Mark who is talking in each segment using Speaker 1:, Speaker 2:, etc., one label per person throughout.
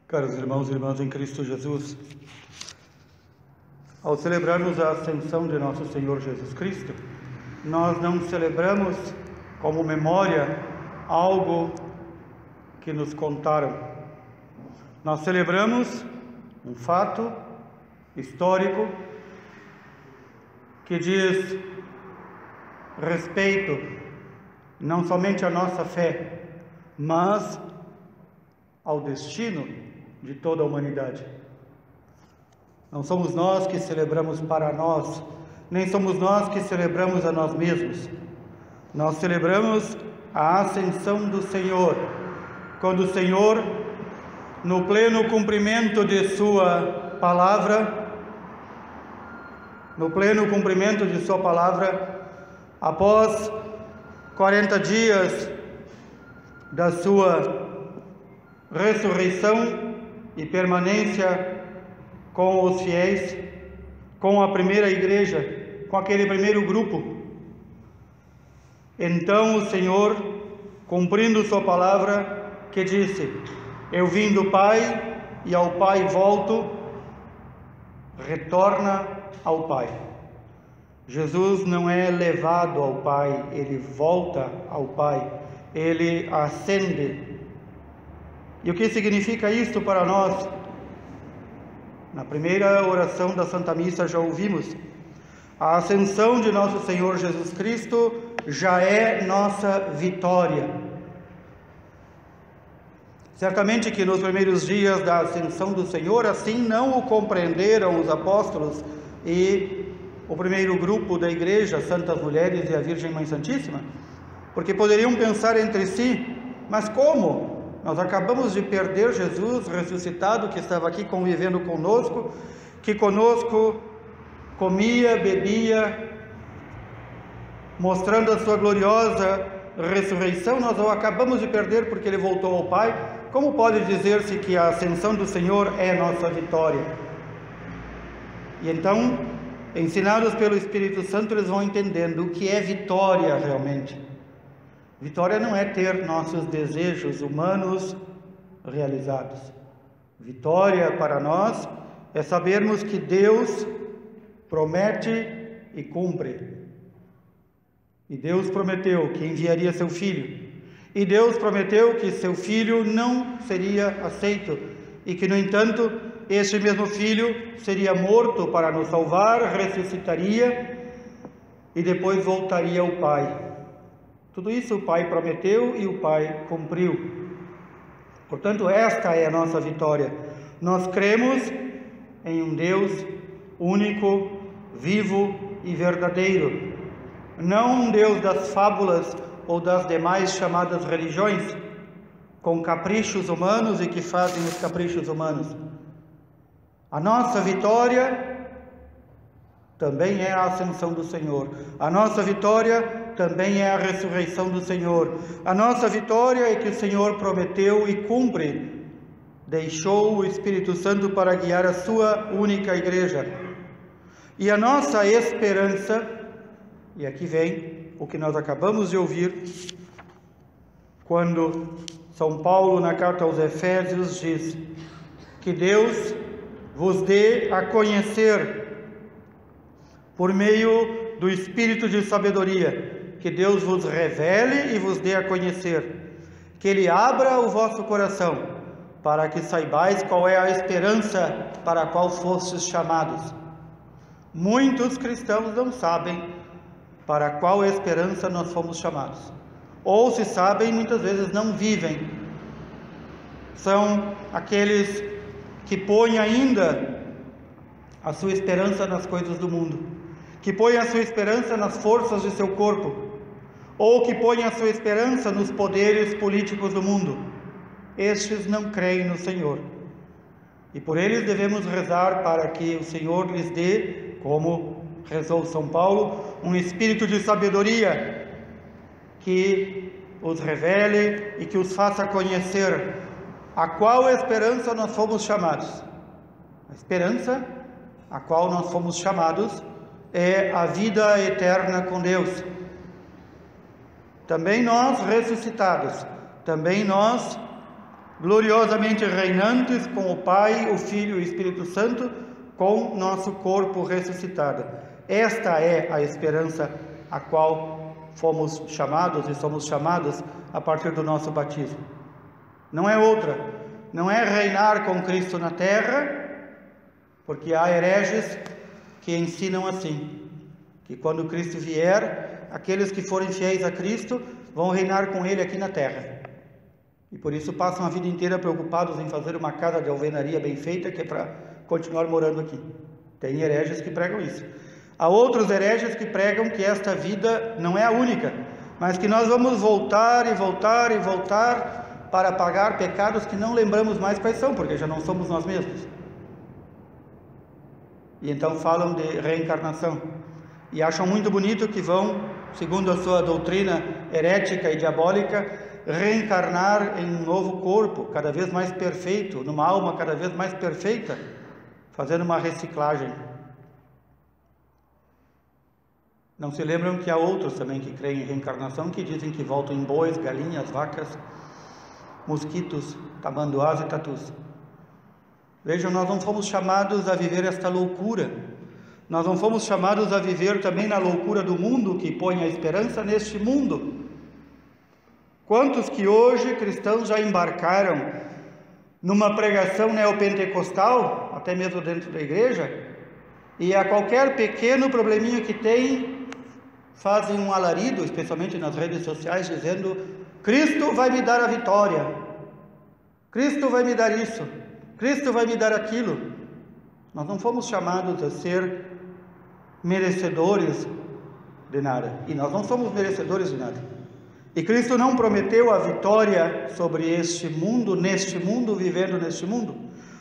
Speaker 1: Caros irmãos e irmãs em Cristo Jesus, ao celebrarmos a ascensão de nosso Senhor Jesus Cristo, nós não celebramos como memória algo que nos contaram. Nós celebramos um fato histórico que diz respeito não somente à nossa fé, mas ao destino de toda a humanidade. Não somos nós que celebramos para nós, nem somos nós que celebramos a nós mesmos. Nós celebramos a ascensão do Senhor, quando o Senhor, no pleno cumprimento de sua palavra, após 40 dias da sua ressurreição e permanência com os fiéis, com a primeira igreja, com aquele primeiro grupo. Então o Senhor, cumprindo sua palavra, que disse: eu vim do Pai e ao Pai volto, retorna ao Pai. Jesus não é levado ao Pai, ele volta ao Pai, ele ascende. E o que significa isto para nós? Na primeira oração da Santa Missa já ouvimos: a ascensão de nosso Senhor Jesus Cristo já é nossa vitória. Certamente que nos primeiros dias da ascensão do Senhor, assim não o compreenderam os apóstolos e o primeiro grupo da igreja, Santas Mulheres e a Virgem Mãe Santíssima, porque poderiam pensar entre si: mas como? Nós acabamos de perder Jesus ressuscitado, que estava aqui convivendo conosco, que conosco comia, bebia, mostrando a sua gloriosa ressurreição. Nós o acabamos de perder porque ele voltou ao Pai. Como pode dizer-se que a ascensão do Senhor é nossa vitória? E então, ensinados pelo Espírito Santo, eles vão entendendo o que é vitória realmente. Vitória não é ter nossos desejos humanos realizados. Vitória para nós é sabermos que Deus promete e cumpre. E Deus prometeu que enviaria seu Filho. E Deus prometeu que seu Filho não seria aceito. E que, no entanto, este mesmo Filho seria morto para nos salvar, ressuscitaria e depois voltaria ao Pai. Tudo isso o Pai prometeu e o Pai cumpriu. Portanto, esta é a nossa vitória. Nós cremos em um Deus único, vivo e verdadeiro. Não um Deus das fábulas ou das demais chamadas religiões, com caprichos humanos e que fazem os caprichos humanos. A nossa vitória também é a ascensão do Senhor. A nossa vitória também é a ressurreição do Senhor. A nossa vitória é que o Senhor prometeu e cumpre. Deixou o Espírito Santo para guiar a sua única igreja. E a nossa esperança, e aqui vem o que nós acabamos de ouvir, quando São Paulo, na carta aos Efésios, diz que Deus vos dê a conhecer, por meio do Espírito de sabedoria, que Deus vos revele e vos dê a conhecer, que Ele abra o vosso coração, para que saibais qual é a esperança para a qual fostes chamados. Muitos cristãos não sabem para qual esperança nós fomos chamados, ou se sabem, muitas vezes não vivem. São aqueles que põem ainda a sua esperança nas coisas do mundo, que põem a sua esperança nas forças de seu corpo, ou que põem a sua esperança nos poderes políticos do mundo. Estes não creem no Senhor. E por eles devemos rezar para que o Senhor lhes dê, como rezou São Paulo, um espírito de sabedoria que os revele e que os faça conhecer a qual esperança nós fomos chamados. A esperança a qual nós fomos chamados é a vida eterna com Deus. Também nós ressuscitados, também nós gloriosamente reinantes com o Pai, o Filho e o Espírito Santo, com nosso corpo ressuscitado. Esta é a esperança a qual fomos chamados e somos chamados a partir do nosso batismo. Não é outra, não é reinar com Cristo na terra, porque há hereges que ensinam assim, que quando Cristo vier, aqueles que forem fiéis a Cristo vão reinar com Ele aqui na terra. E por isso passam a vida inteira preocupados em fazer uma casa de alvenaria bem feita, que é para continuar morando aqui. Tem hereges que pregam isso. Há outros hereges que pregam que esta vida não é a única, mas que nós vamos voltar e voltar e voltar para pagar pecados que não lembramos mais quais são, porque já não somos nós mesmos. E então falam de reencarnação. E acham muito bonito que vão, segundo a sua doutrina herética e diabólica, reencarnar em um novo corpo, cada vez mais perfeito, numa alma cada vez mais perfeita, fazendo uma reciclagem. Não se lembram que há outros também que creem em reencarnação, que dizem que voltam em bois, galinhas, vacas, mosquitos, tamanduás e tatus. Vejam, nós não fomos chamados a viver esta loucura. Nós não fomos chamados a viver também na loucura do mundo, que põe a esperança neste mundo. Quantos que hoje cristãos já embarcaram numa pregação neopentecostal, até mesmo dentro da igreja, e a qualquer pequeno probleminha que tem, fazem um alarido, especialmente nas redes sociais, dizendo: Cristo vai me dar a vitória, Cristo vai me dar isso, Cristo vai me dar aquilo. Nós não fomos chamados a ser merecedores de nada, e nós não somos merecedores de nada. E Cristo não prometeu a vitória sobre este mundo, neste mundo, vivendo neste mundo.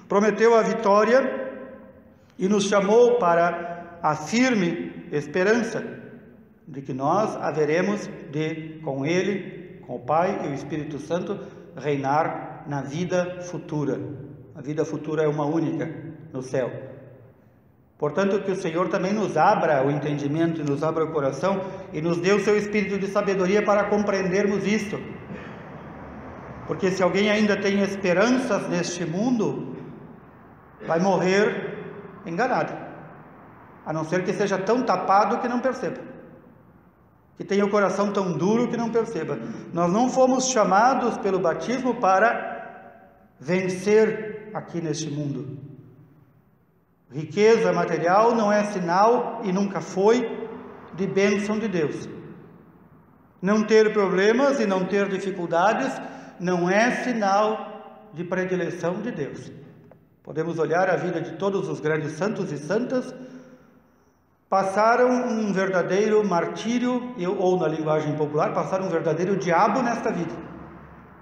Speaker 1: Prometeu a vitória e nos chamou para a firme esperança de que nós haveremos de, com Ele, com o Pai e o Espírito Santo, reinar na vida futura. A vida futura é uma única no céu. Portanto, que o Senhor também nos abra o entendimento, nos abra o coração e nos dê o seu espírito de sabedoria para compreendermos isto. Porque se alguém ainda tem esperanças neste mundo, vai morrer enganado, a não ser que seja tão tapado que não perceba, que tenha o coração tão duro que não perceba. Nós não fomos chamados pelo batismo para vencer aqui neste mundo. Riqueza material não é sinal, e nunca foi, de bênção de Deus. Não ter problemas e não ter dificuldades não é sinal de predileção de Deus. Podemos olhar a vida de todos os grandes santos e santas, passaram um verdadeiro martírio, ou na linguagem popular, passaram um verdadeiro diabo nesta vida.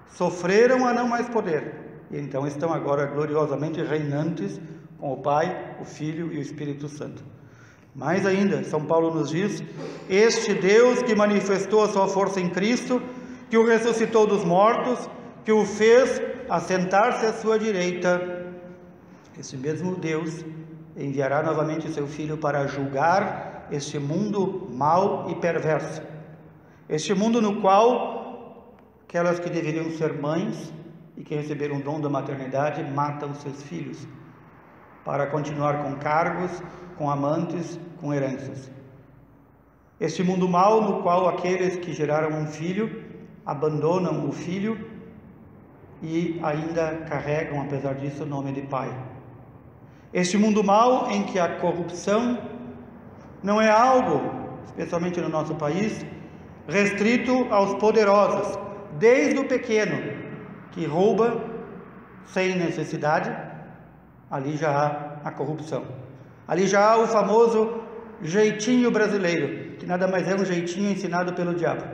Speaker 1: Sofreram a não mais poder, e então estão agora gloriosamente reinantes com o Pai, o Filho e o Espírito Santo. Mais ainda, São Paulo nos diz: este Deus que manifestou a sua força em Cristo, que o ressuscitou dos mortos, que o fez assentar-se à sua direita, esse mesmo Deus enviará novamente seu Filho para julgar este mundo mau e perverso, este mundo no qual aquelas que deveriam ser mães e que receberam o dom da maternidade matam seus filhos, para continuar com cargos, com amantes, com heranças. Este mundo mau no qual aqueles que geraram um filho abandonam o filho e ainda carregam, apesar disso, o nome de pai. Este mundo mau em que a corrupção não é algo, especialmente no nosso país, restrito aos poderosos, desde o pequeno que rouba sem necessidade. Ali já há a corrupção. Ali já há o famoso jeitinho brasileiro, que nada mais é um jeitinho ensinado pelo diabo.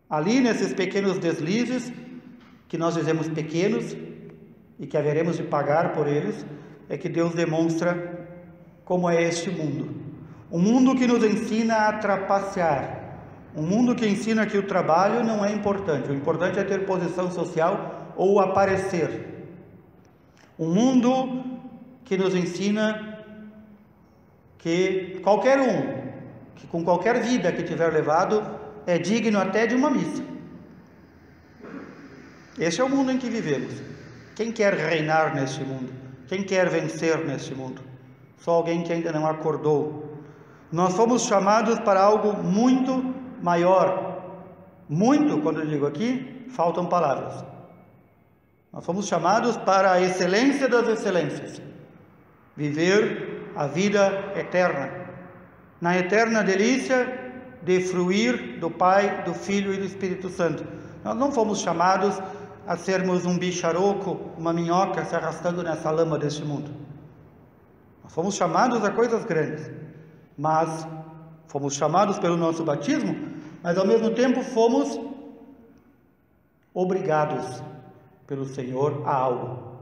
Speaker 1: Ali, nesses pequenos deslizes, que nós dizemos pequenos, e que haveremos de pagar por eles, é que Deus demonstra como é este mundo. Um mundo que nos ensina a trapacear. Um mundo que ensina que o trabalho não é importante. O importante é ter posição social ou aparecer. Um mundo que nos ensina que qualquer um, que com qualquer vida que tiver levado, é digno até de uma missa. Este é o mundo em que vivemos. Quem quer reinar neste mundo? Quem quer vencer neste mundo? Só alguém que ainda não acordou. Nós fomos chamados para algo muito maior. Muito, quando eu digo aqui, faltam palavras. Nós fomos chamados para a excelência das excelências. Viver a vida eterna. Na eterna delícia de fruir do Pai, do Filho e do Espírito Santo. Nós não fomos chamados a sermos um bicharoco, uma minhoca se arrastando nessa lama deste mundo. Nós fomos chamados a coisas grandes, mas fomos chamados pelo nosso batismo, mas ao mesmo tempo fomos obrigados pelo Senhor a algo.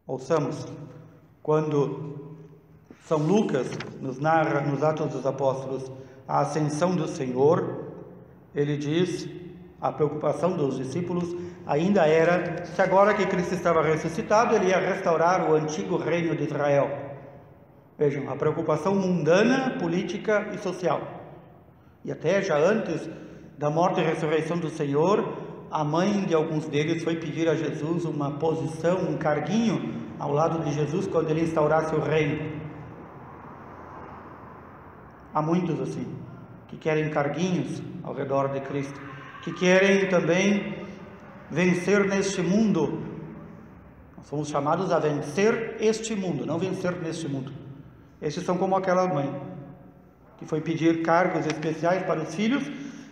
Speaker 1: Ouçamos, quando São Lucas nos narra nos Atos dos Apóstolos a ascensão do Senhor, ele diz, a preocupação dos discípulos ainda era se agora que Cristo estava ressuscitado, ele ia restaurar o antigo reino de Israel. Vejam, a preocupação mundana, política e social. E até já antes da morte e ressurreição do Senhor, a mãe de alguns deles foi pedir a Jesus uma posição, um carguinho ao lado de Jesus quando ele instaurasse o reino. Há muitos assim, que querem carguinhos ao redor de Cristo, que querem também vencer neste mundo. Nós somos chamados a vencer este mundo, não vencer neste mundo. Estes são como aquela mãe, que foi pedir cargos especiais para os filhos,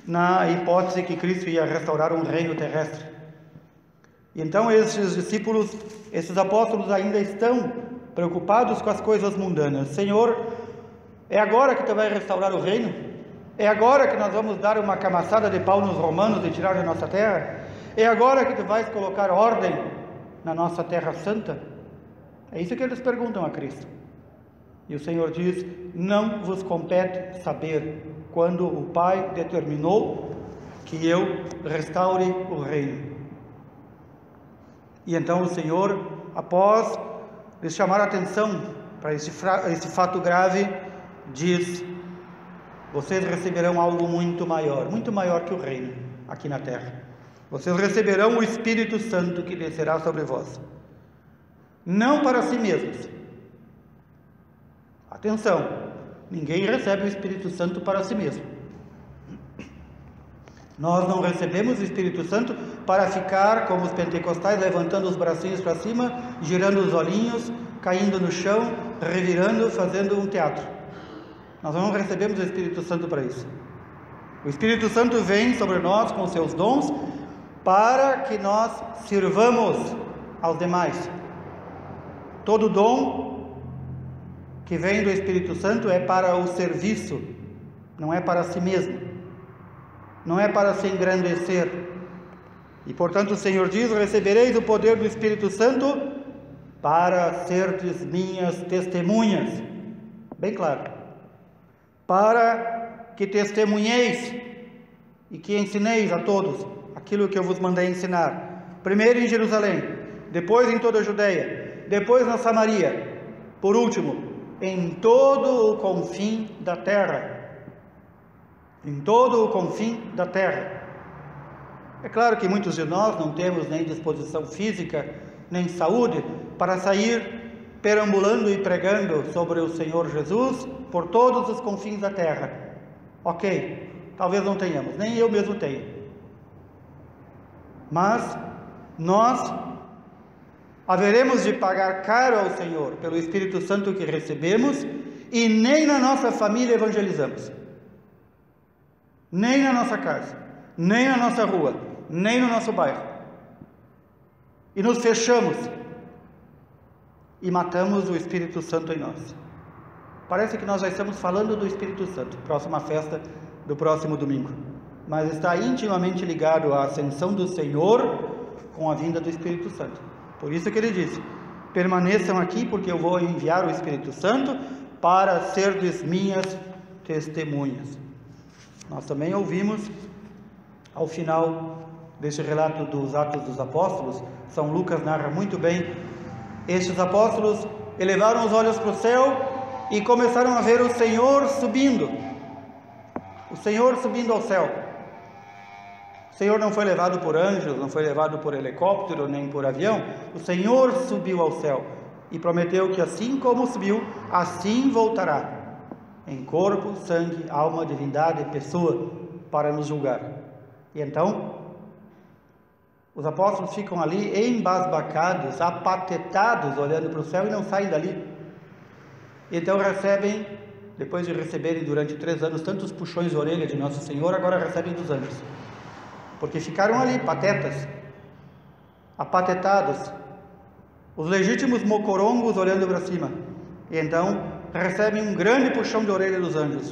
Speaker 1: na hipótese que Cristo ia restaurar um reino terrestre. E então esses discípulos, esses apóstolos ainda estão preocupados com as coisas mundanas. Senhor, é agora que tu vai restaurar o reino? É agora que nós vamos dar uma camaçada de pau nos romanos e tirar da nossa terra? É agora que tu vais colocar ordem na nossa terra santa? É isso que eles perguntam a Cristo. E o Senhor diz, não vos compete saber quando o Pai determinou que eu restaure o reino. E então o Senhor, após lhes chamar a atenção para esse fato grave, diz, vocês receberão algo muito maior que o reino aqui na terra. Vocês receberão o Espírito Santo que descerá sobre vós. Não para si mesmos. Atenção, ninguém recebe o Espírito Santo para si mesmo. Nós não recebemos o Espírito Santo para ficar como os pentecostais, levantando os bracinhos para cima, girando os olhinhos, caindo no chão, revirando, fazendo um teatro. Nós não recebemos o Espírito Santo para isso. O Espírito Santo vem sobre nós com seus dons para que nós sirvamos aos demais. Todo dom que vem do Espírito Santo é para o serviço, não é para si mesmo, não é para se engrandecer. E portanto o Senhor diz, recebereis o poder do Espírito Santo para serdes minhas testemunhas. Bem claro. Para que testemunheis e que ensineis a todos aquilo que eu vos mandei ensinar. Primeiro em Jerusalém, depois em toda a Judeia, depois na Samaria, por último, em todo o confim da terra. Em todo o confim da terra. É claro que muitos de nós não temos nem disposição física, nem saúde para sair perambulando e pregando sobre o Senhor Jesus por todos os confins da terra. Ok, talvez não tenhamos, nem eu mesmo tenho. Mas nós haveremos de pagar caro ao Senhor pelo Espírito Santo que recebemos e nem na nossa família evangelizamos. Nem na nossa casa, nem na nossa rua, nem no nosso bairro. E nos fechamos e matamos o Espírito Santo em nós. Parece que nós já estamos falando do Espírito Santo, próxima festa do próximo domingo, mas está intimamente ligado à ascensão do Senhor com a vinda do Espírito Santo. Por isso que ele disse, permaneçam aqui porque eu vou enviar o Espírito Santo para serdes minhas testemunhas. Nós também ouvimos, ao final deste relato dos Atos dos Apóstolos, São Lucas narra muito bem, estes apóstolos elevaram os olhos para o céu e começaram a ver o Senhor subindo ao céu. O Senhor não foi levado por anjos, não foi levado por helicóptero, nem por avião. O Senhor subiu ao céu e prometeu que assim como subiu, assim voltará, em corpo, sangue, alma, divindade e pessoa, para nos julgar. E então, os apóstolos ficam ali embasbacados, apatetados, olhando para o céu e não saem dali. Então recebem, depois de receberem durante 3 anos tantos puxões de orelha de Nosso Senhor, agora recebem dos anjos. Porque ficaram ali, patetas, apatetados, os legítimos mocorongos olhando para cima. E então recebem um grande puxão de orelha dos anjos.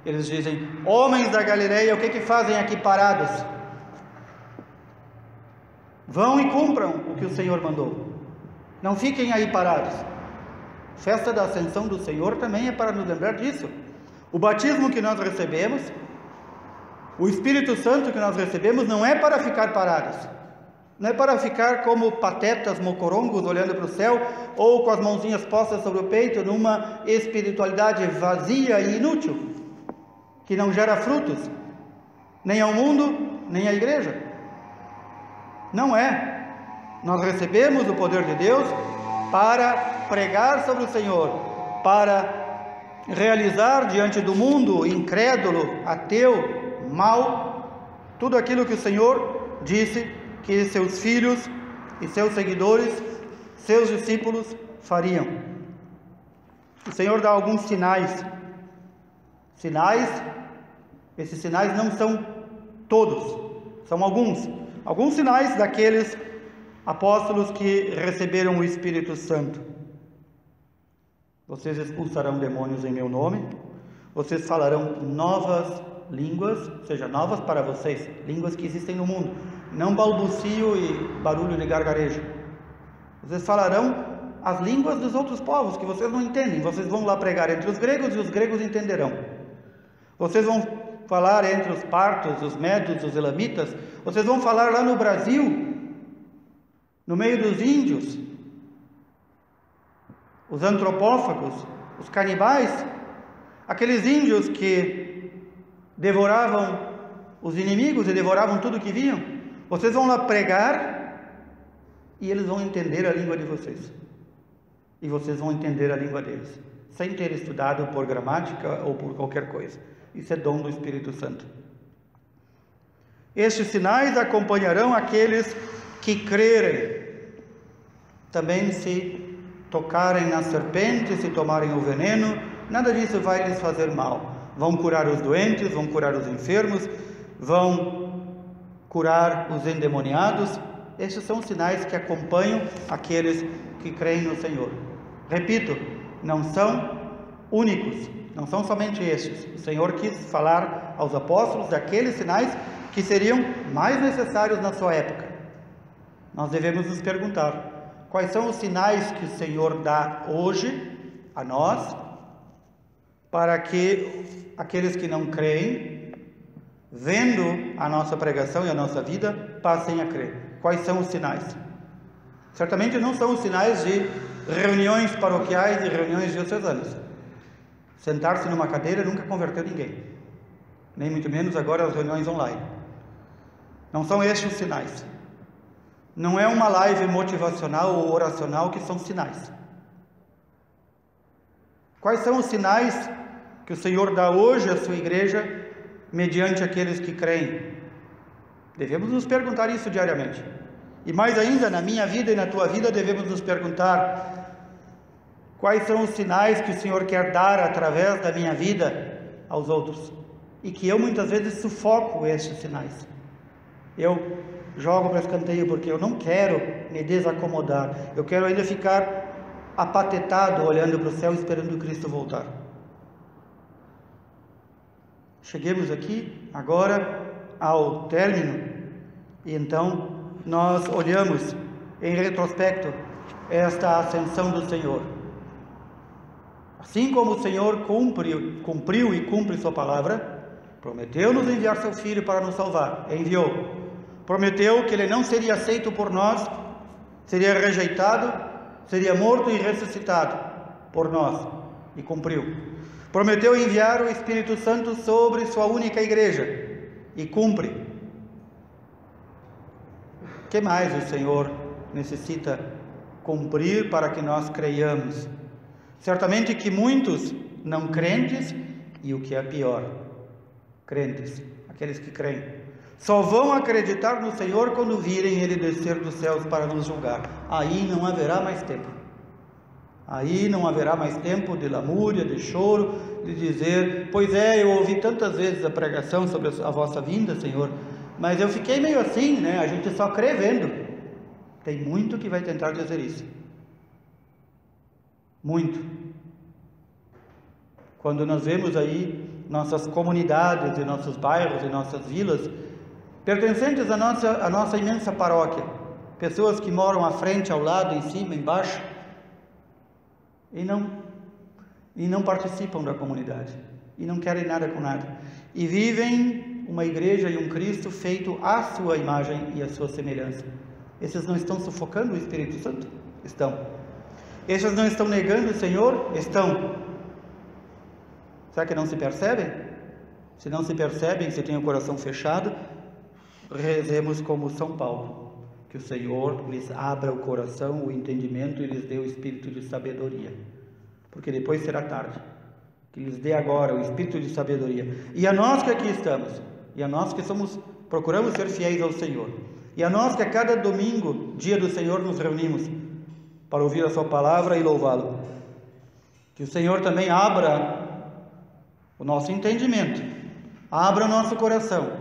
Speaker 1: Eles dizem: homens da Galileia, o que fazem aqui parados? Vão e cumpram o que o Senhor mandou. Não fiquem aí parados. Festa da Ascensão do Senhor também é para nos lembrar disso. O batismo que nós recebemos, o Espírito Santo que nós recebemos, não é para ficar parados. Não é para ficar como patetas mocorongos olhando para o céu, ou com as mãozinhas postas sobre o peito, numa espiritualidade vazia e inútil, que não gera frutos, nem ao mundo, nem à igreja. Não é. Nós recebemos o poder de Deus para pregar sobre o Senhor, para realizar diante do mundo incrédulo, ateu, mau, tudo aquilo que o Senhor disse que seus filhos e seus seguidores, seus discípulos fariam. O Senhor dá alguns sinais. Esses sinais não são todos, são alguns sinais daqueles apóstolos que receberam o Espírito Santo. Vocês expulsarão demônios em meu nome, vocês falarão novas línguas, ou seja, novas para vocês, línguas que existem no mundo, não balbucio e barulho de gargarejo. Vocês falarão as línguas dos outros povos que vocês não entendem. Vocês vão lá pregar entre os gregos e os gregos entenderão. Vocês vão falar entre os partos, os medos, os elamitas. Vocês vão falar lá no Brasil, no meio dos índios, os antropófagos, os canibais, aqueles índios que devoravam os inimigos e devoravam tudo que viam. Vocês vão lá pregar e eles vão entender a língua de vocês. E vocês vão entender a língua deles, sem ter estudado por gramática ou por qualquer coisa. Isso é dom do Espírito Santo. Estes sinais acompanharão aqueles que crerem. Também se tocarem nas serpentes, se tomarem o veneno, nada disso vai lhes fazer mal. Vão curar os doentes, vão curar os enfermos, vão curar os endemoniados. Estes são os sinais que acompanham aqueles que creem no Senhor. Repito, não são únicos, não são somente estes. O Senhor quis falar aos apóstolos daqueles sinais que seriam mais necessários na sua época. Nós devemos nos perguntar: quais são os sinais que o Senhor dá hoje a nós, para que aqueles que não creem, vendo a nossa pregação e a nossa vida, passem a crer? Quais são os sinais? Certamente não são os sinais de reuniões paroquiais e reuniões diocesanas. Sentar-se numa cadeira nunca converteu ninguém, nem muito menos agora as reuniões online. Não são estes os sinais. Não é uma live motivacional ou oracional que são sinais. Quais são os sinais que o Senhor dá hoje à sua igreja mediante aqueles que creem? Devemos nos perguntar isso diariamente. E mais ainda, na minha vida e na tua vida, devemos nos perguntar: quais são os sinais que o Senhor quer dar através da minha vida aos outros? E que eu muitas vezes sufoco estes sinais. Eu jogo para escanteio porque eu não quero me desacomodar. Eu quero ainda ficar apatetado, olhando para o céu, esperando Cristo voltar. Cheguemos aqui agora ao término, e então nós olhamos em retrospecto esta ascensão do Senhor. Assim como o Senhor cumpriu e cumpre sua palavra, prometeu nos enviar seu Filho para nos salvar, enviou. Prometeu que ele não seria aceito por nós, seria rejeitado, seria morto e ressuscitado por nós, e cumpriu. Prometeu enviar o Espírito Santo sobre sua única igreja, e cumpre. O que mais o Senhor necessita cumprir para que nós creiamos? Certamente que muitos não crentes, e o que é pior, crentes, aqueles que creem, só vão acreditar no Senhor quando virem Ele descer dos céus para nos julgar. Aí não haverá mais tempo. Aí não haverá mais tempo de lamúria, de choro, de dizer: pois é, eu ouvi tantas vezes a pregação sobre a vossa vinda, Senhor, mas eu fiquei meio assim, né? A gente só crê vendo. Tem muito que vai tentar dizer isso. Muito. Quando nós vemos aí nossas comunidades, e nossos bairros, e nossas vilas, pertencentes à nossa imensa paróquia, pessoas que moram à frente, ao lado, em cima, embaixo, e não participam da comunidade, e não querem nada com nada, e vivem uma igreja e um Cristo feito à sua imagem e à sua semelhança. Esses não estão sufocando o Espírito Santo? Estão. Esses não estão negando o Senhor? Estão. Será que não se percebem? Se não se percebem, se têm o coração fechado, rezemos como São Paulo, que o Senhor lhes abra o coração, o entendimento e lhes dê o espírito de sabedoria, porque depois será tarde. Que lhes dê agora o espírito de sabedoria. E a nós que aqui estamos, e a nós que procuramos ser fiéis ao Senhor, e a nós que a cada domingo, dia do Senhor, nos reunimos para ouvir a sua palavra e louvá-lo, que o Senhor também abra o nosso entendimento, abra o nosso coração,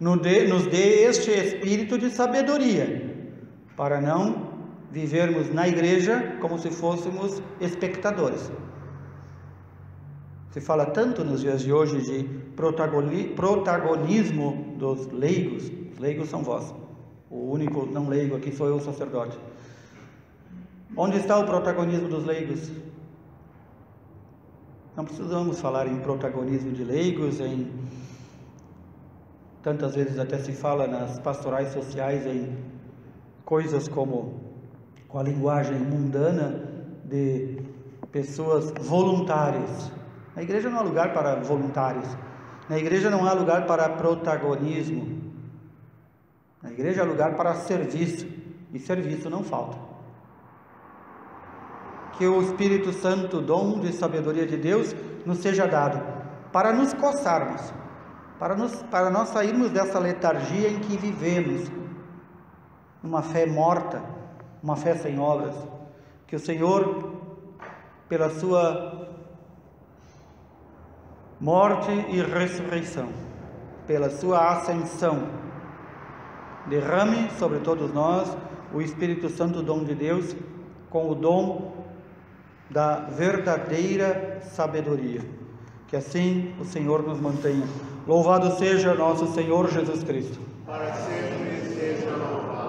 Speaker 1: nos dê este espírito de sabedoria, para não vivermos na igreja como se fôssemos espectadores. Se fala tanto nos dias de hoje de protagonismo dos leigos. Os leigos são vós. O único não leigo aqui sou eu, o sacerdote. Onde está o protagonismo dos leigos? Não precisamos falar em protagonismo de leigos, tantas vezes até se fala nas pastorais sociais em coisas como, com a linguagem mundana, de pessoas voluntárias. Na igreja não há lugar para voluntários, na igreja não há lugar para protagonismo, na igreja há lugar para serviço, e serviço não falta. Que o Espírito Santo, dom de sabedoria de Deus, nos seja dado, para nos coçarmos, para nós sairmos dessa letargia em que vivemos, uma fé morta, uma fé sem obras. Que o Senhor, pela sua morte e ressurreição, pela sua ascensão, derrame sobre todos nós o Espírito Santo, dom de Deus, com o dom da verdadeira sabedoria. Que assim o Senhor nos mantenha. Louvado seja nosso Senhor Jesus Cristo.
Speaker 2: Para sempre seja louvado.